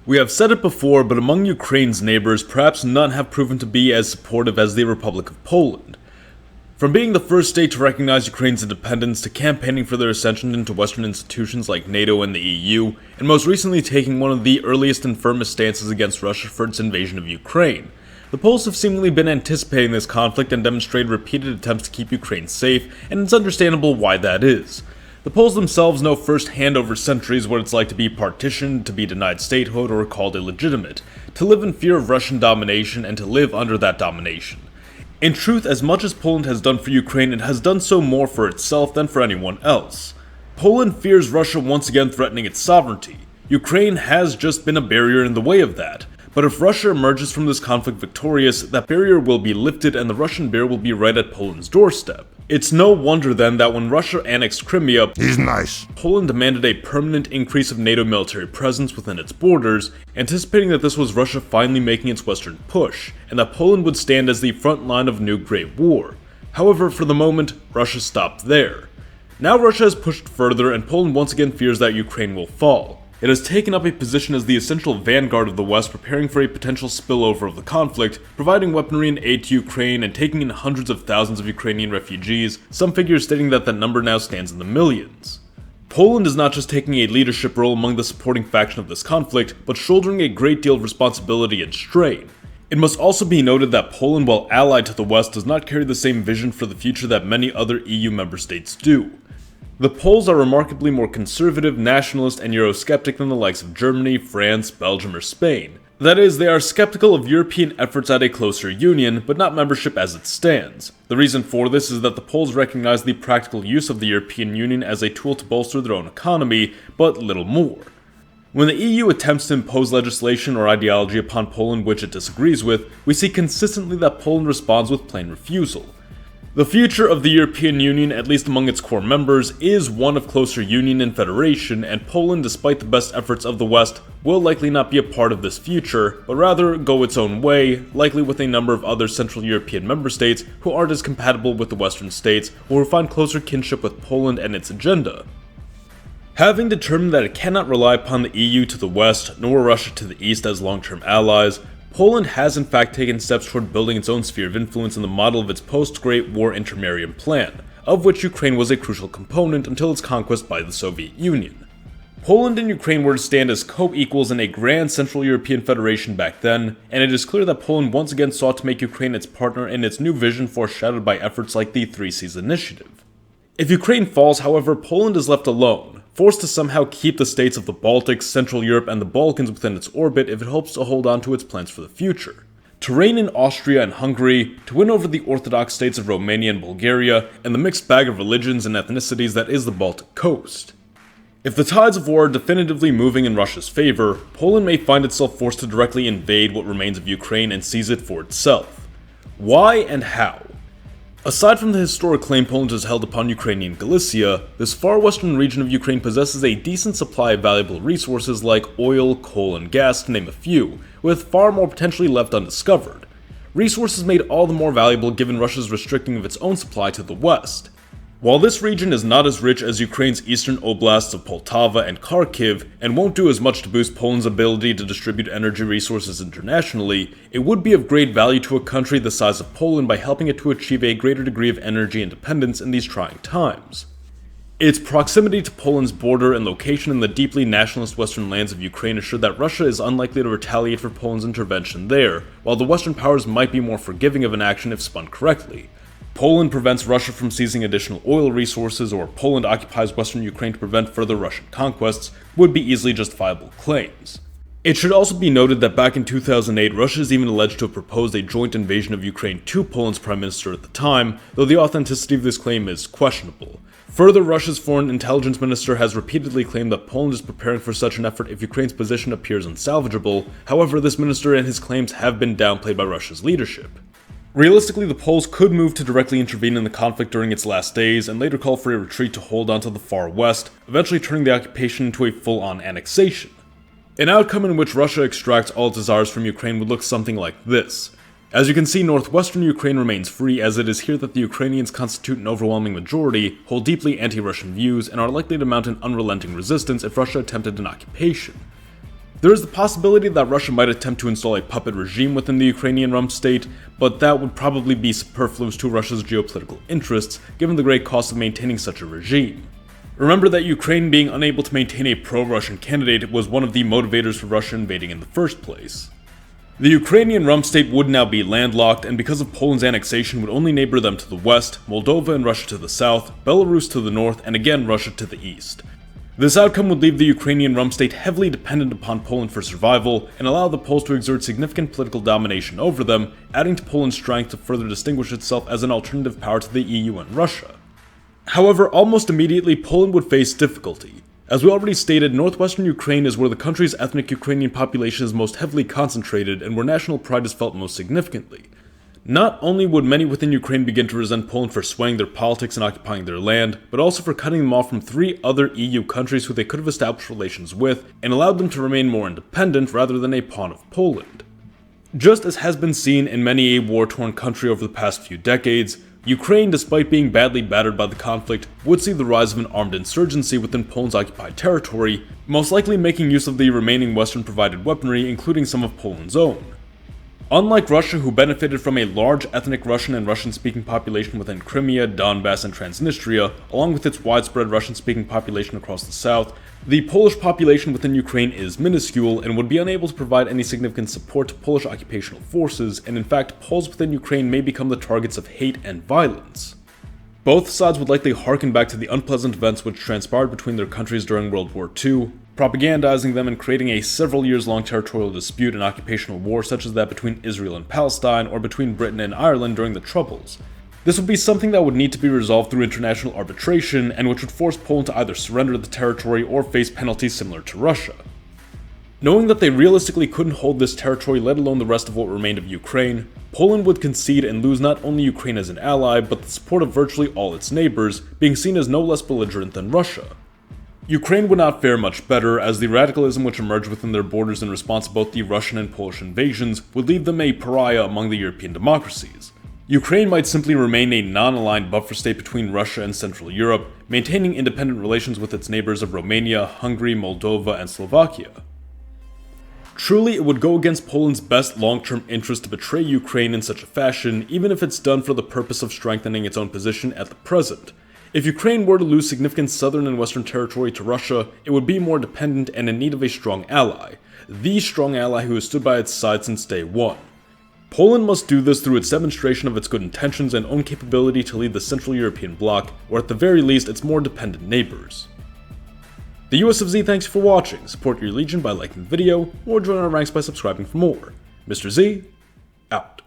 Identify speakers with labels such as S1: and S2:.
S1: We have said it before, but among Ukraine's neighbors, perhaps none have proven to be as supportive as the Republic of Poland. From being the first state to recognize Ukraine's independence to campaigning for their ascension into Western institutions like NATO and the EU, and most recently taking one of the earliest and firmest stances against Russia for its invasion of Ukraine, the Poles have seemingly been anticipating this conflict and demonstrated repeated attempts to keep Ukraine safe, and it's understandable why that is. The Poles themselves know firsthand over centuries what it's like to be partitioned, to be denied statehood or called illegitimate, to live in fear of Russian domination and to live under that domination. In truth, as much as Poland has done for Ukraine, it has done so more for itself than for anyone else. Poland fears Russia once again threatening its sovereignty. Ukraine has just been a barrier in the way of that. But if Russia emerges from this conflict victorious, that barrier will be lifted and the Russian bear will be right at Poland's doorstep. It's no wonder then that when Russia annexed Crimea,
S2: He's nice.
S1: Poland demanded a permanent increase of NATO military presence within its borders, anticipating that this was Russia finally making its western push, and that Poland would stand as the front line of new Great War. However, for the moment, Russia stopped there. Now Russia has pushed further and Poland once again fears that Ukraine will fall. It has taken up a position as the essential vanguard of the West, preparing for a potential spillover of the conflict, providing weaponry and aid to Ukraine and taking in hundreds of thousands of Ukrainian refugees, some figures stating that number now stands in the millions. Poland is not just taking a leadership role among the supporting faction of this conflict, but shouldering a great deal of responsibility and strain. It must also be noted that Poland, while allied to the West, does not carry the same vision for the future that many other EU member states do. The Poles are remarkably more conservative, nationalist, and Eurosceptic than the likes of Germany, France, Belgium, or Spain. That is, they are skeptical of European efforts at a closer union, but not membership as it stands. The reason for this is that the Poles recognize the practical use of the European Union as a tool to bolster their own economy, but little more. When the EU attempts to impose legislation or ideology upon Poland which it disagrees with, we see consistently that Poland responds with plain refusal. The future of the European Union, at least among its core members, is one of closer union and federation, and Poland, despite the best efforts of the West, will likely not be a part of this future, but rather go its own way, likely with a number of other Central European member states who aren't as compatible with the Western states, or who find closer kinship with Poland and its agenda. Having determined that it cannot rely upon the EU to the west, nor Russia to the east as long-term allies, Poland has in fact taken steps toward building its own sphere of influence in the model of its post-Great War Intermarium plan, of which Ukraine was a crucial component until its conquest by the Soviet Union. Poland and Ukraine were to stand as co-equals in a grand Central European Federation back then, and it is clear that Poland once again sought to make Ukraine its partner in its new vision foreshadowed by efforts like the Three Seas Initiative. If Ukraine falls, however, Poland is left alone, forced to somehow keep the states of the Baltics, Central Europe, and the Balkans within its orbit if it hopes to hold on to its plans for the future. To reign in Austria and Hungary, to win over the Orthodox states of Romania and Bulgaria, and the mixed bag of religions and ethnicities that is the Baltic coast. If the tides of war are definitively moving in Russia's favor, Poland may find itself forced to directly invade what remains of Ukraine and seize it for itself. Why and how? Aside from the historic claim Poland has held upon Ukrainian Galicia, this far western region of Ukraine possesses a decent supply of valuable resources like oil, coal, and gas, to name a few, with far more potentially left undiscovered. Resources made all the more valuable given Russia's restricting of its own supply to the west. While this region is not as rich as Ukraine's eastern oblasts of Poltava and Kharkiv, and won't do as much to boost Poland's ability to distribute energy resources internationally, it would be of great value to a country the size of Poland by helping it to achieve a greater degree of energy independence in these trying times. Its proximity to Poland's border and location in the deeply nationalist western lands of Ukraine assure that Russia is unlikely to retaliate for Poland's intervention there, while the Western powers might be more forgiving of an action if spun correctly. Poland prevents Russia from seizing additional oil resources, or Poland occupies western Ukraine to prevent further Russian conquests, would be easily justifiable claims. It should also be noted that back in 2008, Russia is even alleged to have proposed a joint invasion of Ukraine to Poland's prime minister at the time, though the authenticity of this claim is questionable. Further, Russia's foreign intelligence minister has repeatedly claimed that Poland is preparing for such an effort if Ukraine's position appears unsalvageable. However, this minister and his claims have been downplayed by Russia's leadership. Realistically, the Poles could move to directly intervene in the conflict during its last days, and later call for a retreat to hold on to the far west, eventually turning the occupation into a full-on annexation. An outcome in which Russia extracts all its desires from Ukraine would look something like this. As you can see, northwestern Ukraine remains free, as it is here that the Ukrainians constitute an overwhelming majority, hold deeply anti-Russian views, and are likely to mount an unrelenting resistance if Russia attempted an occupation. There is the possibility that Russia might attempt to install a puppet regime within the Ukrainian rump state, but that would probably be superfluous to Russia's geopolitical interests, given the great cost of maintaining such a regime. Remember that Ukraine being unable to maintain a pro-Russian candidate was one of the motivators for Russia invading in the first place. The Ukrainian rump state would now be landlocked, and because of Poland's annexation would only neighbor them to the west, Moldova and Russia to the south, Belarus to the north, and again Russia to the east. This outcome would leave the Ukrainian rump state heavily dependent upon Poland for survival, and allow the Poles to exert significant political domination over them, adding to Poland's strength to further distinguish itself as an alternative power to the EU and Russia. However, almost immediately Poland would face difficulty. As we already stated, northwestern Ukraine is where the country's ethnic Ukrainian population is most heavily concentrated and where national pride is felt most significantly. Not only would many within Ukraine begin to resent Poland for swaying their politics and occupying their land, but also for cutting them off from 3 other EU countries who they could have established relations with, and allowed them to remain more independent rather than a pawn of Poland. Just as has been seen in many a war-torn country over the past few decades, Ukraine, despite being badly battered by the conflict, would see the rise of an armed insurgency within Poland's occupied territory, most likely making use of the remaining Western-provided weaponry, including some of Poland's own. Unlike Russia, who benefited from a large ethnic Russian and Russian-speaking population within Crimea, Donbass, and Transnistria, along with its widespread Russian-speaking population across the south, the Polish population within Ukraine is minuscule and would be unable to provide any significant support to Polish occupational forces, and in fact, Poles within Ukraine may become the targets of hate and violence. Both sides would likely harken back to the unpleasant events which transpired between their countries during World War II, propagandizing them and creating a several years-long territorial dispute and occupational war such as that between Israel and Palestine or between Britain and Ireland during the Troubles. This would be something that would need to be resolved through international arbitration and which would force Poland to either surrender the territory or face penalties similar to Russia. Knowing that they realistically couldn't hold this territory, let alone the rest of what remained of Ukraine, Poland would concede and lose not only Ukraine as an ally, but the support of virtually all its neighbors, being seen as no less belligerent than Russia. Ukraine would not fare much better, as the radicalism which emerged within their borders in response to both the Russian and Polish invasions would leave them a pariah among the European democracies. Ukraine might simply remain a non-aligned buffer state between Russia and Central Europe, maintaining independent relations with its neighbors of Romania, Hungary, Moldova, and Slovakia. Truly, it would go against Poland's best long-term interest to betray Ukraine in such a fashion, even if it's done for the purpose of strengthening its own position at the present. If Ukraine were to lose significant southern and western territory to Russia, it would be more dependent and in need of a strong ally. The strong ally who has stood by its side since day one. Poland must do this through its demonstration of its good intentions and own capability to lead the Central European bloc, or at the very least its more dependent neighbors. The US of Z thanks you for watching. Support your legion by liking the video, or join our ranks by subscribing for more. Mr. Z, out.